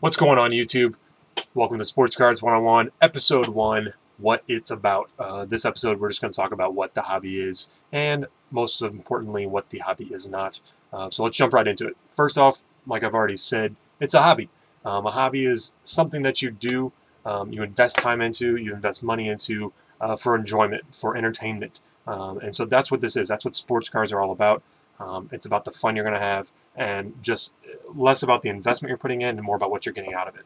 What's going on, YouTube? Welcome to Sports Cards 101, Episode 1, What It's About. This episode, we're just going to talk about what the hobby is, and most importantly, what the hobby is not. So let's jump right into it. First off, like I've already said, it's a hobby. A hobby is something that you do, you invest time into, you invest money into for enjoyment, for entertainment. And so that's what this is. That's what sports cards are all about. It's about the fun you're going to have, and just less about the investment you're putting in and more about what you're getting out of it.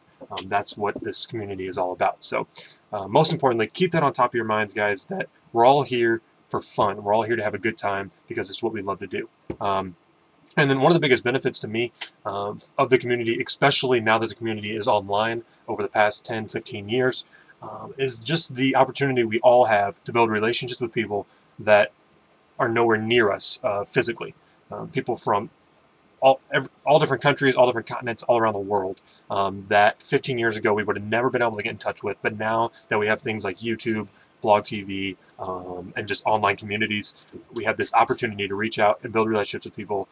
That's what this community is all about. So most importantly, keep that on top of your minds, guys, that we're all here for fun. We're all here to have a good time because it's what we love to do. And then one of the biggest benefits to me of the community, especially now that the community is online over the past 10, 15 years, is just the opportunity we all have to build relationships with people that are nowhere near us physically. People from all different countries, all different continents, all around the world, that 15 years ago we would have never been able to get in touch with. But now that we have things like YouTube, blog TV, and just online communities, we have this opportunity to reach out and build relationships with people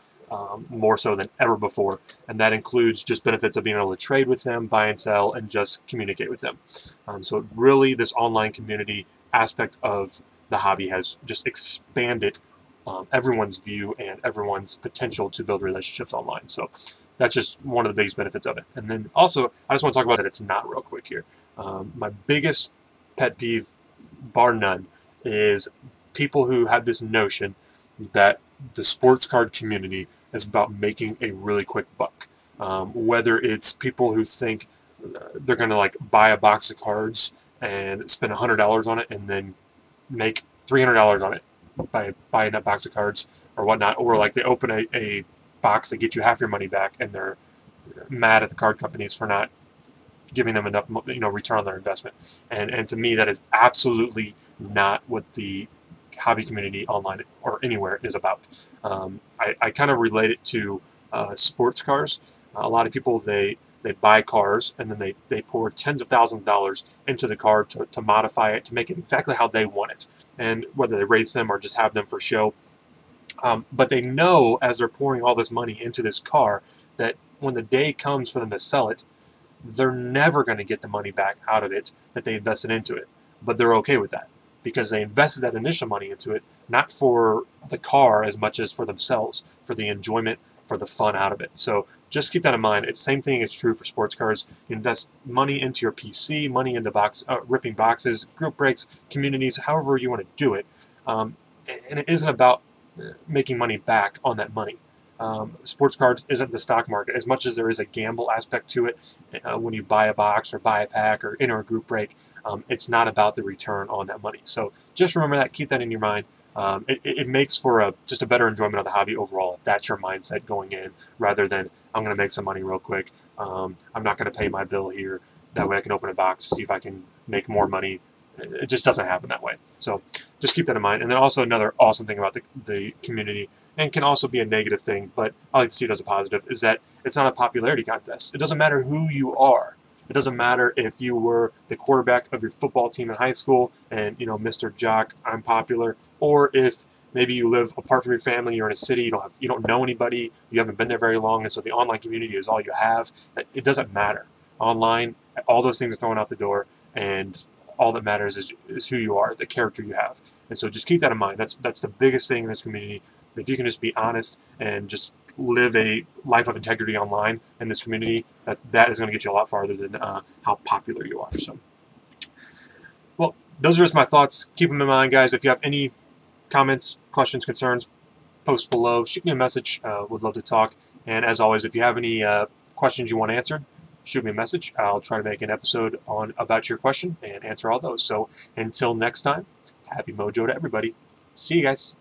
more so than ever before. And that includes just benefits of being able to trade with them, buy and sell, and just communicate with them. So really, this online community aspect of the hobby has just expanded everyone's view and everyone's potential to build relationships online. So that's just one of the biggest benefits of it. And then also, I just want to talk about that it's not real quick here. My biggest pet peeve, bar none, is people who have this notion that the sports card community is about making a really quick buck. Whether it's people who think they're going to like buy a box of cards and spend $100 on it and then make $300 on it by buying that box of cards or whatnot, or like they open a box that gets you half your money back and they're mad at the card companies for not giving them enough return on their investment. And to me, that is absolutely not what the hobby community online or anywhere is about. I kind of relate it to sports cars. A lot of people, they buy cars and then they pour tens of thousands of dollars into the car to modify it, to make it exactly how they want it. And whether they race them or just have them for show. But they know as they're pouring all this money into this car that when the day comes for them to sell it, they're never going to get the money back out of it that they invested into it. But they're okay with that because they invested that initial money into it, not for the car as much as for themselves, for the enjoyment, for the fun out of it. So just keep that in mind. It's the same thing is true for sports cards. You invest money into your PC, money into ripping boxes, group breaks, communities, however you want to do it. And it isn't about making money back on that money. Sports cards isn't the stock market. As much as there is a gamble aspect to it when you buy a box or buy a pack or enter a group break, it's not about the return on that money. So just remember that. Keep that in your mind. It makes for just a better enjoyment of the hobby overall if that's your mindset going in, rather than I'm going to make some money real quick. I'm not going to pay my bill here. That way I can open a box, see if I can make more money. It just doesn't happen that way. So just keep that in mind. And then also another awesome thing about the community, and can also be a negative thing, but I like to see it as a positive, is that it's not a popularity contest. It doesn't matter who you are. It doesn't matter if you were the quarterback of your football team in high school and, Mr. Jock, I'm popular, or if maybe you live apart from your family, you're in a city, you don't know anybody, you haven't been there very long, and so the online community is all you have. It doesn't matter. Online, all those things are thrown out the door, and all that matters is who you are, the character you have. And so just keep that in mind. That's the biggest thing in this community. If you can just be honest and just live a life of integrity online in this community, that is going to get you a lot farther than how popular you are. So, well, those are just my thoughts. Keep them in mind, guys. If you have any comments, questions, concerns, post below. Shoot me a message. Would love to talk. And as always, if you have any questions you want answered, shoot me a message. I'll try to make an episode about your question and answer all those. So until next time, happy mojo to everybody. See you guys.